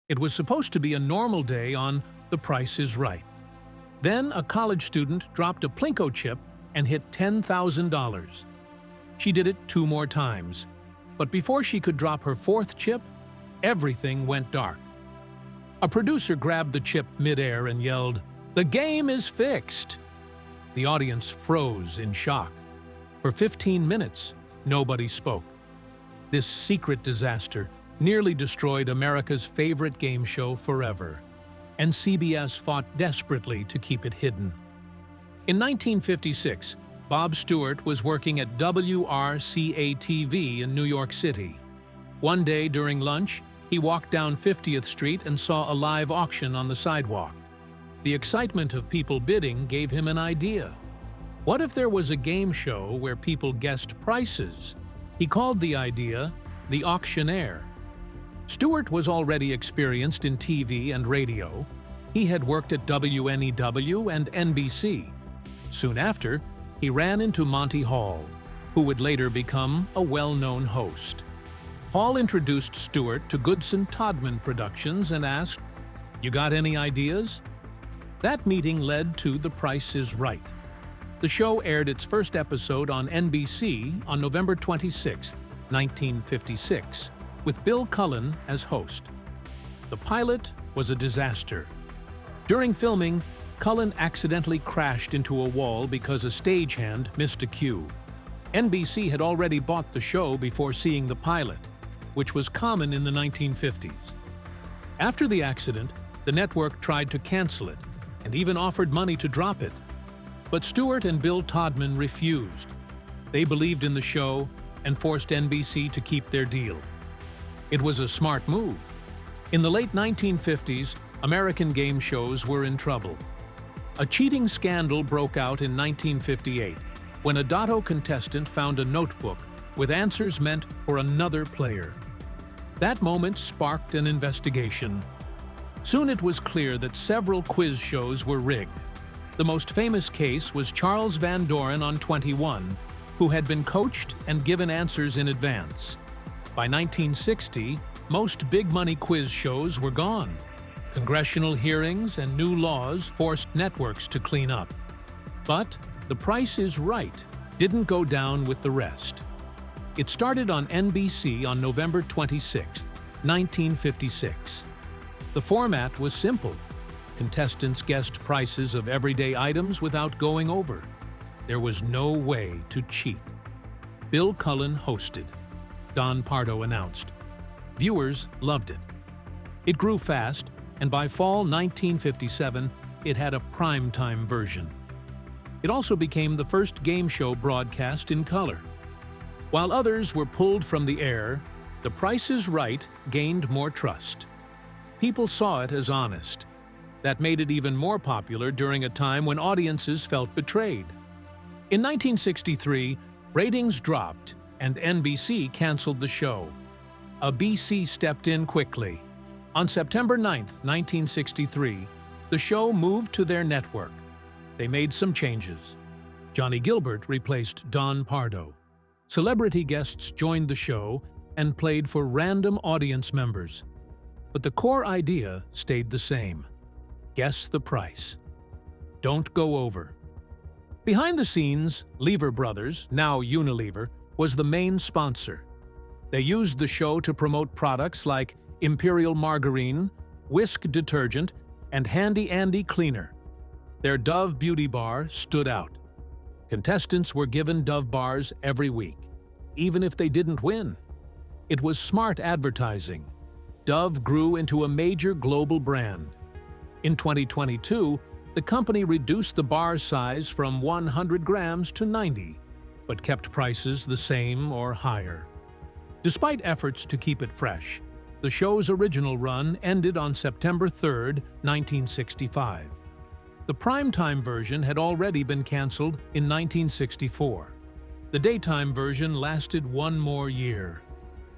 It was supposed to be a normal day on The Price is Right. Then a college student dropped a Plinko chip and hit $10,000. She did it 2 more times, but before she could drop her 4th chip, everything went dark. A producer grabbed the chip midair and yelled, "The game is fixed!" The audience froze in shock. For 15 minutes, nobody spoke. This secret disaster nearly destroyed America's favorite game show forever, and CBS fought desperately to keep it hidden. In 1956, Bob Stewart was working at WRCA-TV in New York City. One day during lunch, he walked down 50th Street and saw a live auction on the sidewalk. The excitement of people bidding gave him an idea. What if there was a game show where people guessed prices? He called the idea the auctioneer. Stewart was already experienced in TV and radio. He had worked at WNEW and NBC. Soon after, he ran into Monty Hall, who would later become a well-known host. Hall introduced Stewart to Goodson Todman Productions and asked, "You got any ideas?" That meeting led to The Price is Right. The show aired its first episode on NBC on November 26, 1956, with Bill Cullen as host. The pilot was a disaster. During filming, Cullen accidentally crashed into a wall because a stagehand missed a cue. NBC had already bought the show before seeing the pilot, which was common in the 1950s. After the accident, the network tried to cancel it and even offered money to drop it. But Stewart and Bill Todman refused. They believed in the show and forced NBC to keep their deal. It was a smart move. In the late 1950s, American game shows were in trouble. A cheating scandal broke out in 1958 when a Dotto contestant found a notebook with answers meant for another player. That moment sparked an investigation. Soon it was clear that several quiz shows were rigged. The most famous case was Charles Van Doren on 21, who had been coached and given answers in advance. By 1960, most big-money quiz shows were gone. Congressional hearings and new laws forced networks to clean up. But The Price is Right didn't go down with the rest. It started on NBC on November 26, 1956. The format was simple. Contestants guessed prices of everyday items without going over. There was no way to cheat. Bill Cullen hosted. Don Pardo announced. Viewers loved it. It grew fast, and by fall 1957, it had a primetime version. It also became the first game show broadcast in color. While others were pulled from the air, The Price is Right gained more trust. People saw it as honest. That made it even more popular during a time when audiences felt betrayed. In 1963, ratings dropped and NBC canceled the show. A BC stepped in quickly. On September 9, 1963, the show moved to their network. They made some changes. Johnny Gilbert replaced Don Pardo. Celebrity guests joined the show and played for random audience members. But the core idea stayed the same. Guess the price. Don't go over. Behind the scenes, Lever Brothers, now Unilever, was the main sponsor. They used the show to promote products like Imperial Margarine, Whisk Detergent, and Handy Andy Cleaner. Their Dove Beauty Bar stood out. Contestants were given Dove bars every week, even if they didn't win. It was smart advertising. Dove grew into a major global brand. In 2022, the company reduced the bar size from 100 grams to 90, but kept prices the same or higher. Despite efforts to keep it fresh, the show's original run ended on September 3, 1965. The primetime version had already been canceled in 1964. The daytime version lasted 1 more year.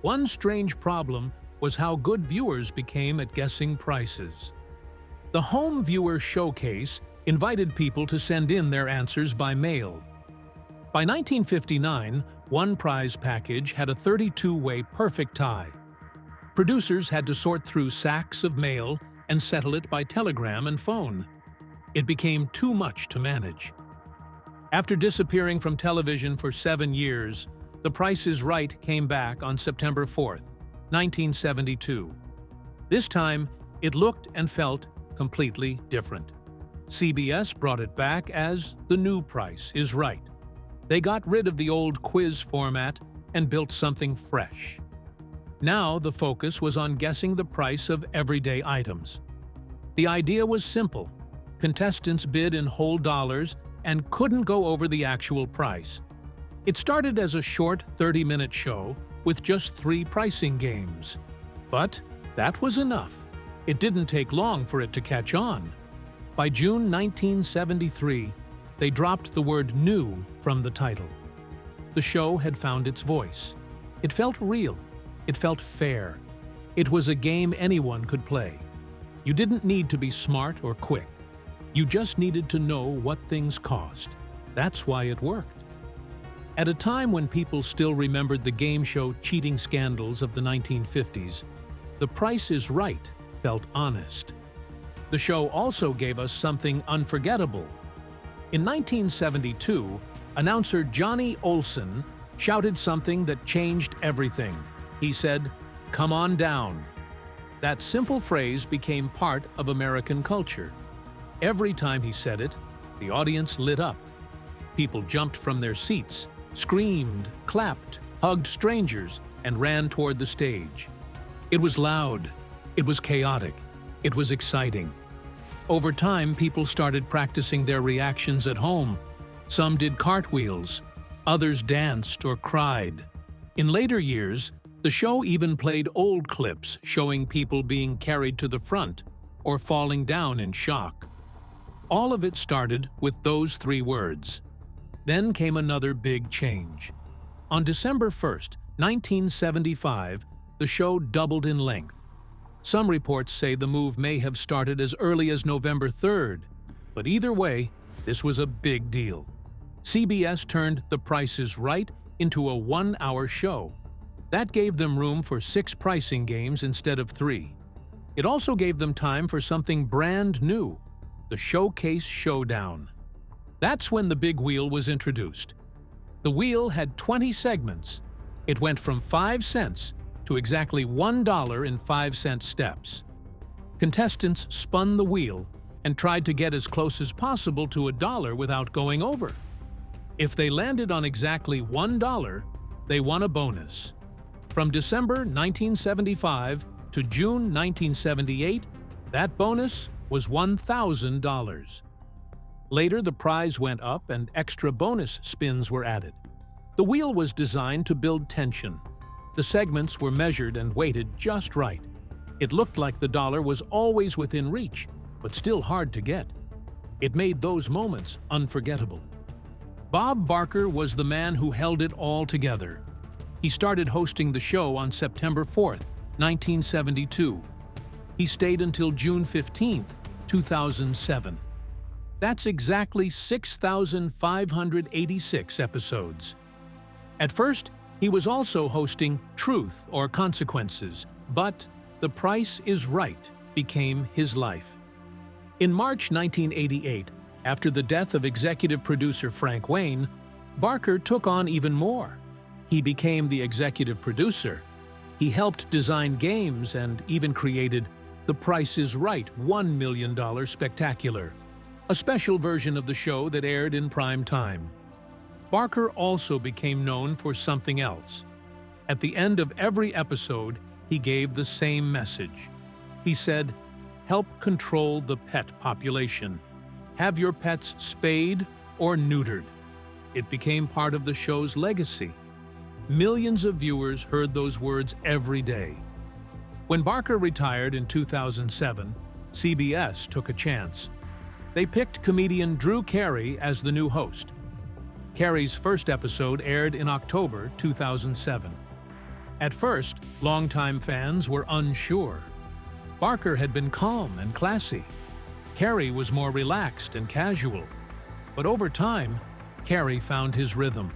One strange problem was how good viewers became at guessing prices. The Home Viewer Showcase invited people to send in their answers by mail. By 1959, one prize package had a 32-way perfect tie. Producers had to sort through sacks of mail and settle it by telegram and phone. It became too much to manage. After disappearing from television for 7 years, The Price is Right came back on September 4th, 1972. This time, it looked and felt completely different. CBS brought it back as The New Price is Right. They got rid of the old quiz format and built something fresh. Now the focus was on guessing the price of everyday items. The idea was simple. Contestants bid in whole dollars and couldn't go over the actual price. It started as a short 30-minute show with just 3 pricing games. But that was enough. It didn't take long for it to catch on. By June 1973, they dropped the word "new" from the title. The show had found its voice. It felt real. It felt fair. It was a game anyone could play. You didn't need to be smart or quick. You just needed to know what things cost. That's why it worked. At a time when people still remembered the game show cheating scandals of the 1950s, The Price is Right felt honest. The show also gave us something unforgettable. In 1972, announcer Johnny Olson shouted something that changed everything. He said, "Come on down." That simple phrase became part of American culture. Every time he said it, the audience lit up. People jumped from their seats, screamed, clapped, hugged strangers, and ran toward the stage. It was loud. It was chaotic. It was exciting. Over time, people started practicing their reactions at home. Some did cartwheels. Others danced or cried. In later years, the show even played old clips showing people being carried to the front or falling down in shock. All of it started with those 3 words. Then came another big change. On December 1st, 1975, the show doubled in length. Some reports say the move may have started as early as November 3rd, but either way, this was a big deal. CBS turned The Price is Right into a 1-hour show. That gave them room for 6 pricing games instead of 3. It also gave them time for something brand new, the Showcase Showdown. That's when the big wheel was introduced. The wheel had 20 segments. It went from 5 cents to exactly $1 in 5-cent steps. Contestants spun the wheel and tried to get as close as possible to $1 without going over. If they landed on exactly $1, they won a bonus. From December 1975 to June 1978, that bonus was $1,000. Later, the prize went up and extra bonus spins were added. The wheel was designed to build tension. The segments were measured and weighted just right. It looked like the dollar was always within reach, but still hard to get. It made those moments unforgettable. Bob Barker was the man who held it all together. He started hosting the show on September 4th, 1972. He stayed until June 15th, 2007. That's exactly 6,586 episodes. At first, he was also hosting Truth or Consequences, but The Price is Right became his life. In March 1988, after the death of executive producer Frank Wayne, Barker took on even more. He became the executive producer. He helped design games and even created The Price is Right $1 Million Spectacular, a special version of the show that aired in prime time. Barker also became known for something else. At the end of every episode, he gave the same message. He said, "Help control the pet population. Have your pets spayed or neutered." It became part of the show's legacy. Millions of viewers heard those words every day. When Barker retired in 2007, CBS took a chance. They picked comedian Drew Carey as the new host. Carey's first episode aired in October 2007. At first, longtime fans were unsure. Barker had been calm and classy. Carey was more relaxed and casual. But over time, Carey found his rhythm.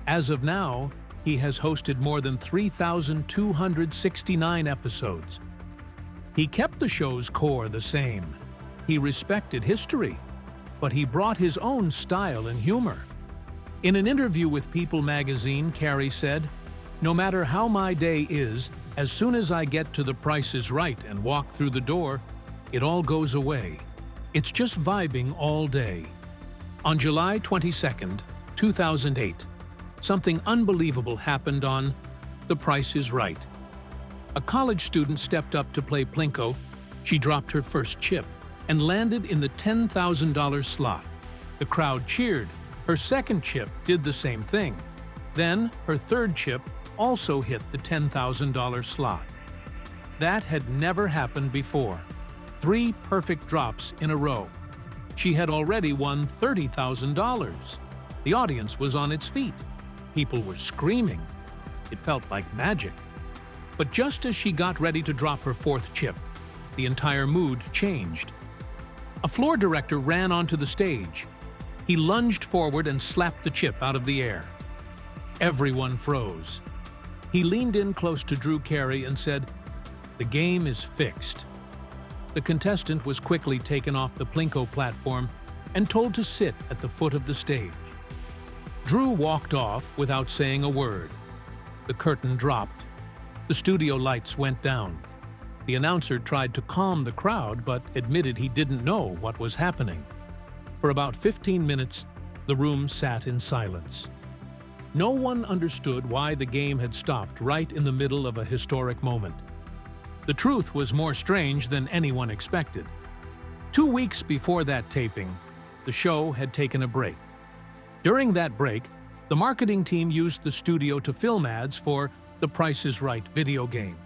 As of now, He has hosted more than 3,269 episodes. He kept the show's core the same. He respected history, but he brought his own style and humor. In an interview with People magazine, Carey said, "No matter how my day is, as soon as I get to The Price is Right and walk through the door, it all goes away. It's just vibing all day." On July 22, 2008, something unbelievable happened on The Price is Right. A college student stepped up to play Plinko. She dropped her first chip and landed in the $10,000 slot. The crowd cheered. Her second chip did the same thing. Then, her third chip also hit the $10,000 slot. That had never happened before. 3 perfect drops in a row. She had already won $30,000. The audience was on its feet. People were screaming. It felt like magic. But just as she got ready to drop her fourth chip, the entire mood changed. A floor director ran onto the stage. He lunged forward and slapped the chip out of the air. Everyone froze. He leaned in close to Drew Carey and said, "The game is fixed." The contestant was quickly taken off the Plinko platform and told to sit at the foot of the stage. Drew walked off without saying a word. The curtain dropped. The studio lights went down. The announcer tried to calm the crowd but admitted he didn't know what was happening. For about 15 minutes, the room sat in silence. No one understood why the game had stopped right in the middle of a historic moment. The truth was more strange than anyone expected. 2 weeks before that taping, the show had taken a break. During that break, the marketing team used the studio to film ads for The Price is Right video game.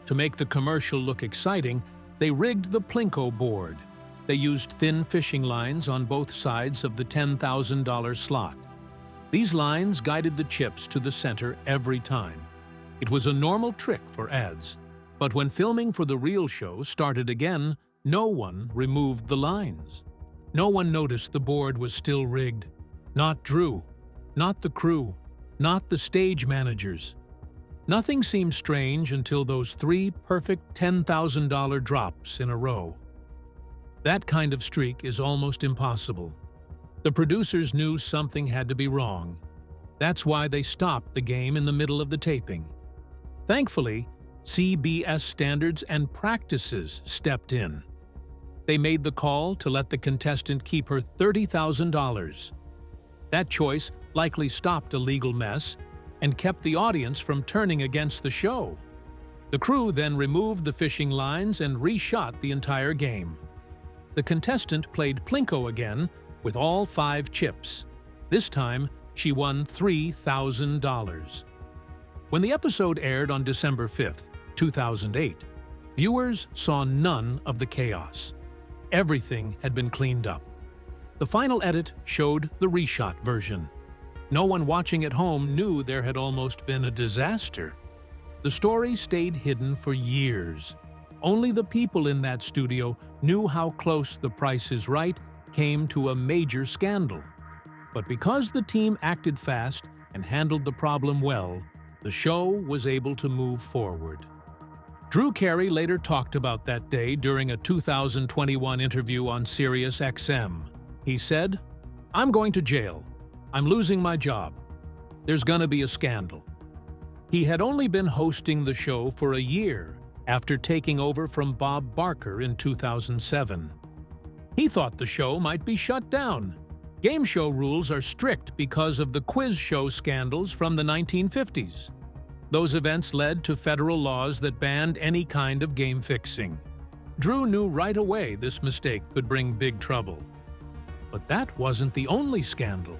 To make the commercial look exciting, they rigged the Plinko board. They used thin fishing lines on both sides of the $10,000 slot. These lines guided the chips to the center every time. It was a normal trick for ads. But when filming for the real show started again, no one removed the lines. No one noticed the board was still rigged. Not Drew, not the crew, not the stage managers. Nothing seemed strange until those 3 perfect $10,000 drops in a row. That kind of streak is almost impossible. The producers knew something had to be wrong. That's why they stopped the game in the middle of the taping. Thankfully, CBS Standards and Practices stepped in. They made the call to let the contestant keep her $30,000. That choice likely stopped a legal mess and kept the audience from turning against the show. The crew then removed the fishing lines and reshot the entire game. The contestant played Plinko again with all 5 chips. This time, she won $3,000. When the episode aired on December 5, 2008, viewers saw none of the chaos. Everything had been cleaned up. The final edit showed the reshot version. No one watching at home knew there had almost been a disaster. The story stayed hidden for years. Only the people in that studio knew how close The Price is Right came to a major scandal. But because the team acted fast and handled the problem well, the show was able to move forward. Drew Carey later talked about that day during a 2021 interview on Sirius XM. He said, "I'm going to jail. I'm losing my job. There's gonna be a scandal." He had only been hosting the show for a year after taking over from Bob Barker in 2007. He thought the show might be shut down. Game show rules are strict because of the quiz show scandals from the 1950s. Those events led to federal laws that banned any kind of game fixing. Drew knew right away this mistake could bring big trouble. But that wasn't the only scandal.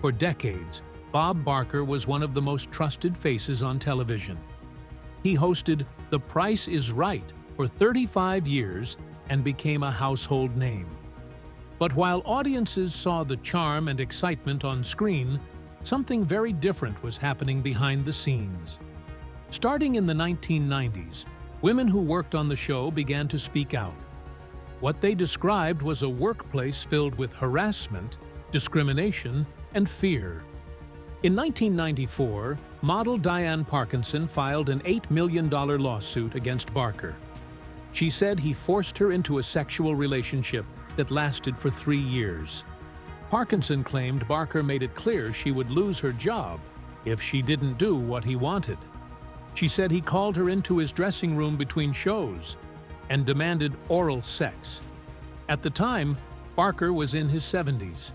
For decades, Bob Barker was one of the most trusted faces on television. He hosted The Price is Right for 35 years and became a household name. But while audiences saw the charm and excitement on screen, something very different was happening behind the scenes. Starting in the 1990s, women who worked on the show began to speak out. What they described was a workplace filled with harassment, discrimination, and fear. In 1994, model Diane Parkinson filed an $8 million lawsuit against Barker. She said he forced her into a sexual relationship that lasted for 3 years. Parkinson claimed Barker made it clear she would lose her job if she didn't do what he wanted. She said he called her into his dressing room between shows and demanded oral sex. At the time, Barker was in his 70s.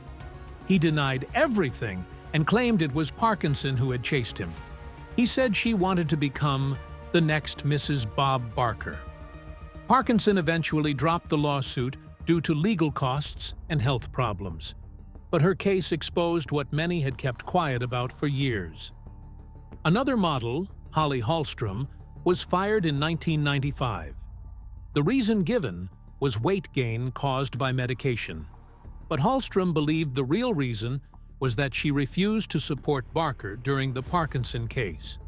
He denied everything and claimed it was Parkinson who had chased him. He said she wanted to become the next Mrs. Bob Barker. Parkinson eventually dropped the lawsuit due to legal costs and health problems. But her case exposed what many had kept quiet about for years. Another model, Holly Hallstrom, was fired in 1995. The reason given was weight gain caused by medication. But Hallstrom believed the real reason was that she refused to support Barker during the Parkinson case.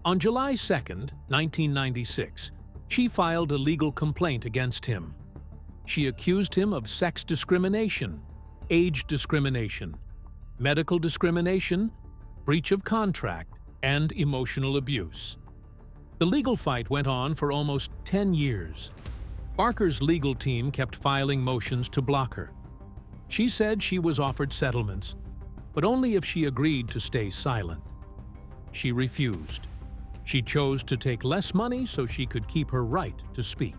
On July 2, 1996, she filed a legal complaint against him. She accused him of sex discrimination, age discrimination, medical discrimination, breach of contract, and emotional abuse. The legal fight went on for almost 10 years. Barker's legal team kept filing motions to block her. She said she was offered settlements, but only if she agreed to stay silent. She refused. She chose to take less money so she could keep her right to speak.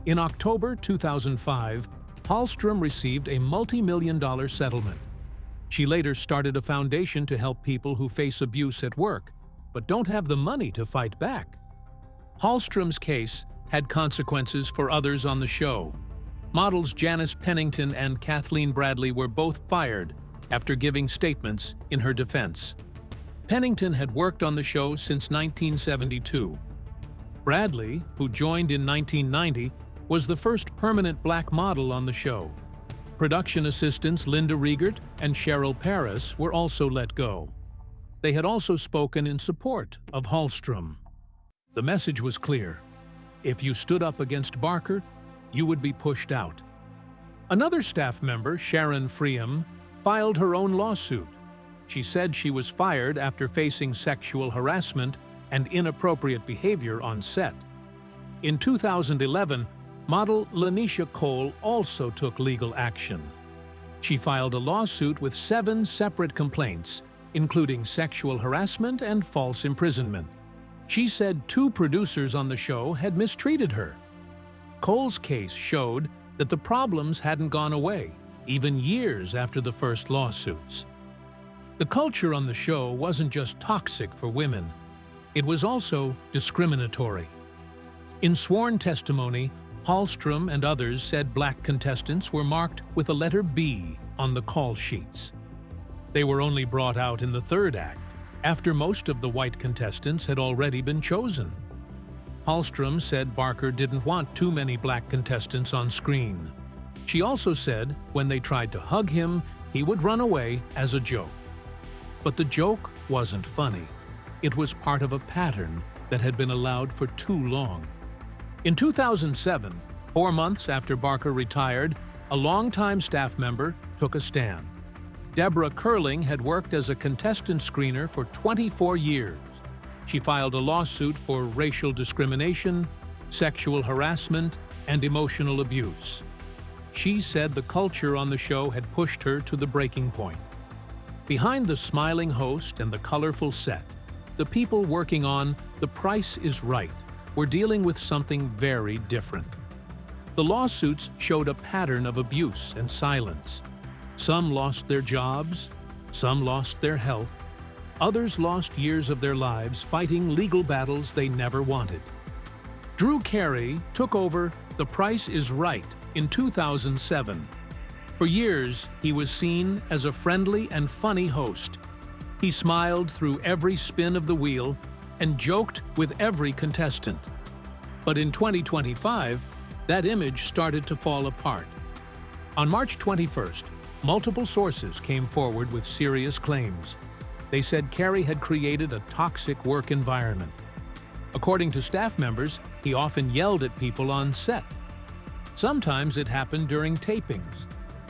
In October 2005, Hallstrom received a multi-million-dollar settlement. She later started a foundation to help people who face abuse at work, but don't have the money to fight back. Hallstrom's case had consequences for others on the show. Models Janice Pennington and Kathleen Bradley were both fired after giving statements in her defense. Pennington had worked on the show since 1972. Bradley, who joined in 1990, was the first permanent black model on the show. Production assistants Linda Riegert and Cheryl Paris were also let go. They had also spoken in support of Hallstrom. The message was clear. If you stood up against Barker, you would be pushed out. Another staff member, Sharon Freeham, filed her own lawsuit. She said she was fired after facing sexual harassment and inappropriate behavior on set. In 2011, model Lanisha Cole also took legal action. She filed a lawsuit with 7 separate complaints, including sexual harassment and false imprisonment. She said 2 producers on the show had mistreated her. Cole's case showed that the problems hadn't gone away, even years after the first lawsuits. The culture on the show wasn't just toxic for women, it was also discriminatory. In sworn testimony, Hallstrom and others said black contestants were marked with a letter B on the call sheets. They were only brought out in the 3rd act, after most of the white contestants had already been chosen. Hallstrom said Barker didn't want too many black contestants on screen. She also said when they tried to hug him, he would run away as a joke. But the joke wasn't funny. It was part of a pattern that had been allowed for too long. In 2007, 4 months after Barker retired, a longtime staff member took a stand. Deborah Curling had worked as a contestant screener for 24 years. She filed a lawsuit for racial discrimination, sexual harassment, and emotional abuse. She said the culture on the show had pushed her to the breaking point. Behind the smiling host and the colorful set, the people working on The Price is Right were dealing with something very different. The lawsuits showed a pattern of abuse and silence. Some lost their jobs, some lost their health, others lost years of their lives fighting legal battles they never wanted. Drew Carey took over The Price is Right in 2007. For years, he was seen as a friendly and funny host. He smiled through every spin of the wheel and joked with every contestant. But in 2025, that image started to fall apart. On March 21st, multiple sources came forward with serious claims. They said Carey had created a toxic work environment. According to staff members, he often yelled at people on set. Sometimes it happened during tapings.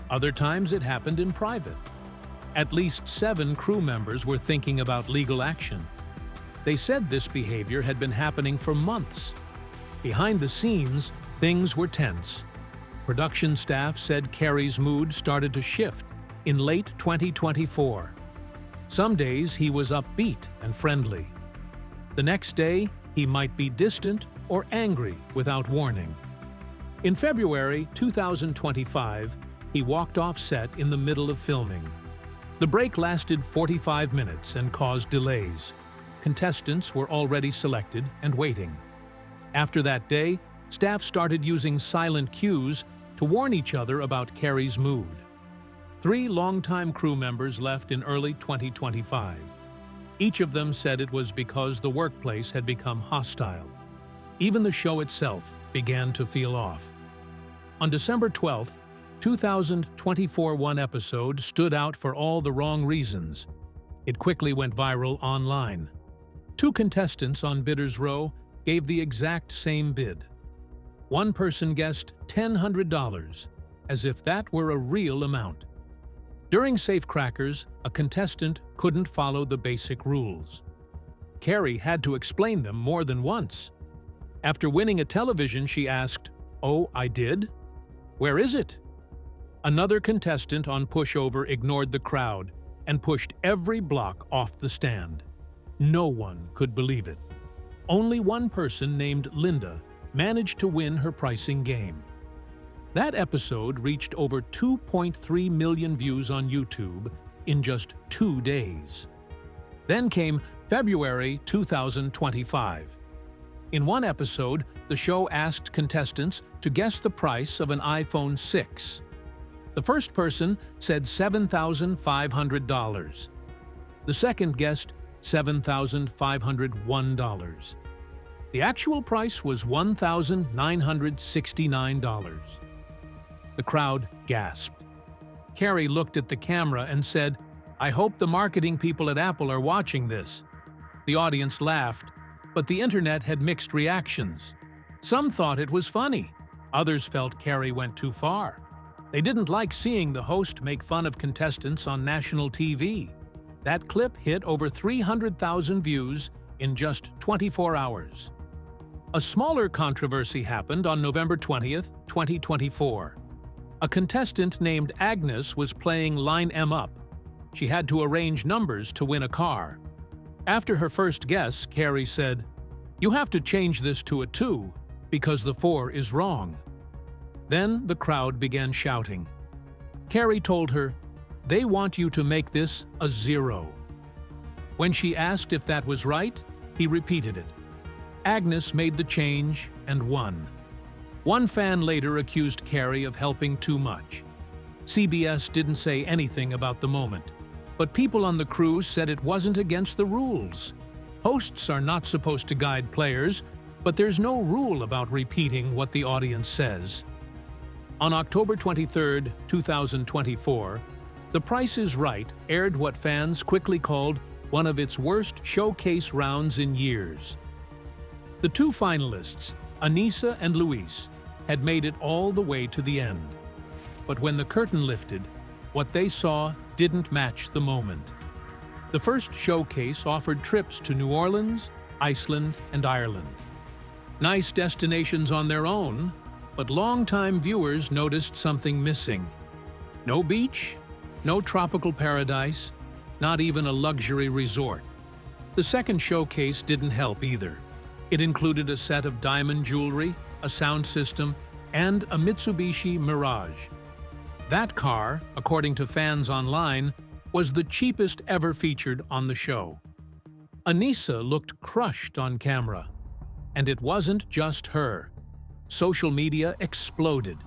Other times it happened in private. At least 7 crew members were thinking about legal action. They said this behavior had been happening for months. Behind the scenes, things were tense. Production staff said Carey's mood started to shift in late 2024. Some days he was upbeat and friendly. The next day, he might be distant or angry without warning. In February 2025, he walked off set in the middle of filming. The break lasted 45 minutes and caused delays. Contestants were already selected and waiting. After that day, staff started using silent cues to warn each other about Carey's mood. 3 longtime crew members left in early 2025. Each of them said it was because the workplace had become hostile. Even the show itself began to feel off. On December 12, 2024, one episode stood out for all the wrong reasons. It quickly went viral online. 2 contestants on Bidders Row gave the exact same bid. One person guessed $1,000, as if that were a real amount. During Safecrackers, a contestant couldn't follow the basic rules. Carey had to explain them more than once. After winning a television, she asked, "Oh, I did? Where is it?" Another contestant on Pushover ignored the crowd and pushed every block off the stand. No one could believe it. Only one person named Linda managed to win her pricing game. That episode reached over 2.3 million views on YouTube in just 2 days. Then came February 2025. In one episode, the show asked contestants to guess the price of an iPhone 6. The first person said $7,500. The second guessed $7,501. The actual price was $1,969. The crowd gasped. Carey looked at the camera and said, "I hope the marketing people at Apple are watching this." The audience laughed, but the internet had mixed reactions. Some thought it was funny. Others felt Carey went too far. They didn't like seeing the host make fun of contestants on national TV. That clip hit over 300,000 views in just 24 hours. A smaller controversy happened on November 20th, 2024. A contestant named Agnes was playing Line M Up. She had to arrange numbers to win a car. After her first guess, Carey said, "You have to change this to a 2 because the 4 is wrong." Then the crowd began shouting. Carey told her, "They want you to make this a 0. When she asked if that was right, he repeated it. Agnes made the change and won. One fan later accused Carey of helping too much. CBS didn't say anything about the moment, but people on the crew said it wasn't against the rules. Hosts are not supposed to guide players, but there's no rule about repeating what the audience says. On October 23, 2024, The Price is Right aired what fans quickly called one of its worst showcase rounds in years. The 2 finalists, Anissa and Luis, had made it all the way to the end. But when the curtain lifted, what they saw didn't match the moment. The first showcase offered trips to New Orleans, Iceland, and Ireland. Nice destinations on their own, but longtime viewers noticed something missing. No beach, no tropical paradise, not even a luxury resort. The second showcase didn't help either. It included a set of diamond jewelry, a sound system, and a Mitsubishi Mirage. That car, according to fans online, was the cheapest ever featured on the show. Anissa looked crushed on camera. And it wasn't just her. Social media exploded.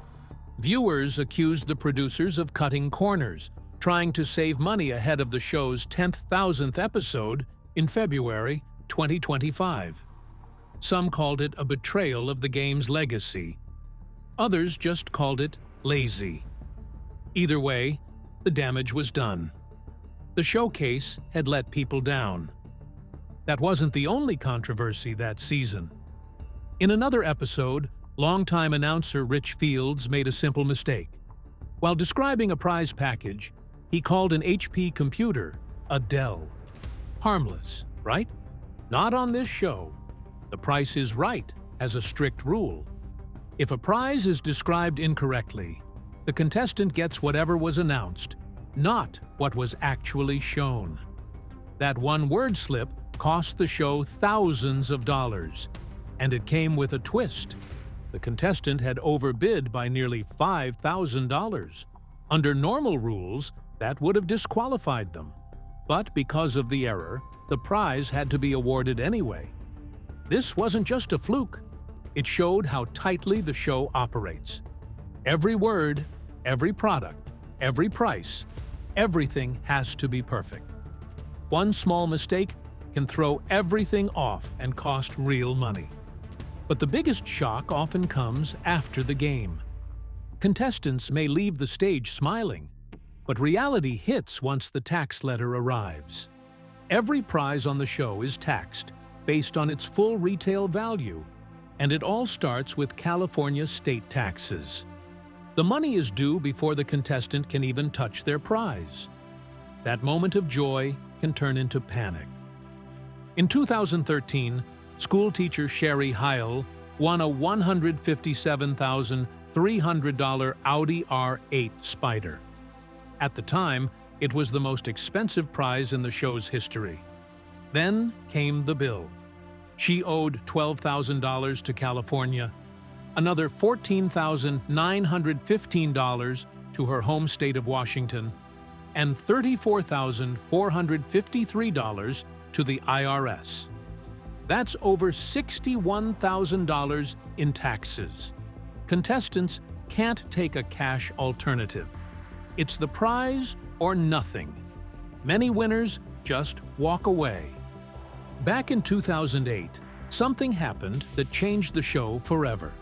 Viewers accused the producers of cutting corners, trying to save money ahead of the show's 10,000th episode in February 2025. Some called it a betrayal of the game's legacy. Others just called it lazy. Either way, the damage was done. The showcase had let people down. That wasn't the only controversy that season. In another episode, longtime announcer Rich Fields made a simple mistake. While describing a prize package, He called an HP computer a Dell. Harmless, right? Not on this show. The Price is Right has a strict rule. If a prize is described incorrectly, the contestant gets whatever was announced, not what was actually shown. That one word slip cost the show thousands of dollars, and it came with a twist. The contestant had overbid by nearly $5,000. Under normal rules, that would have disqualified them. But because of the error, the prize had to be awarded anyway. This wasn't just a fluke. It showed how tightly the show operates. Every word, every product, every price, everything has to be perfect. One small mistake can throw everything off and cost real money. But the biggest shock often comes after the game. Contestants may leave the stage smiling, but reality hits once the tax letter arrives. Every prize on the show is taxed based on its full retail value, and it all starts with California state taxes. The money is due before the contestant can even touch their prize. That moment of joy can turn into panic. In 2013, schoolteacher Sherry Heil won a $157,300 Audi R8 Spider. At the time, it was the most expensive prize in the show's history. Then came the bill. She owed $12,000 to California, another $14,915 to her home state of Washington, and $34,453 to the IRS. That's over $61,000 in taxes. Contestants can't take a cash alternative. It's the prize or nothing. Many winners just walk away. Back in 2008, something happened that changed the show forever.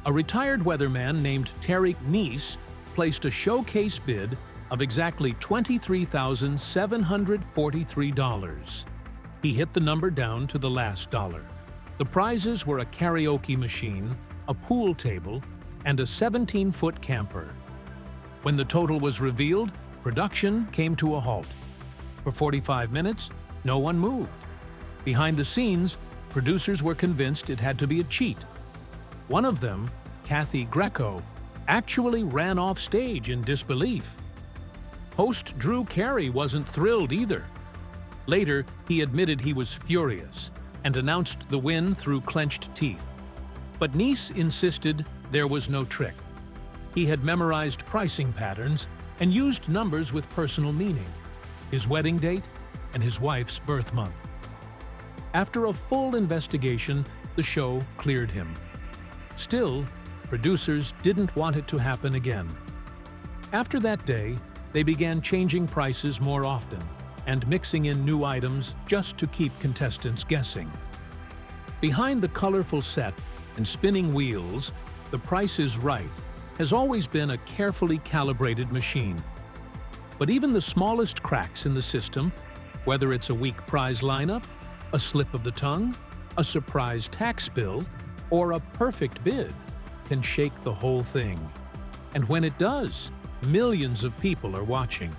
A retired weatherman named Terry Neese placed a showcase bid of exactly $23,743. He hit the number down to the last dollar. The prizes were a karaoke machine, a pool table, and a 17-foot camper. When the total was revealed, production came to a halt. For 45 minutes, no one moved. Behind the scenes, producers were convinced it had to be a cheat. One of them, Kathy Greco, actually ran off stage in disbelief. Host Drew Carey wasn't thrilled either. Later, he admitted he was furious and announced the win through clenched teeth. But Neese insisted there was no trick. He had memorized pricing patterns and used numbers with personal meaning, his wedding date and his wife's birth month. After a full investigation, the show cleared him. Still, producers didn't want it to happen again. After that day, they began changing prices more often and mixing in new items just to keep contestants guessing. Behind the colorful set and spinning wheels, The Price is Right has always been a carefully calibrated machine. But even the smallest cracks in the system, whether it's a weak prize lineup, a slip of the tongue, a surprise tax bill, or a perfect bid, can shake the whole thing. And when it does, millions of people are watching.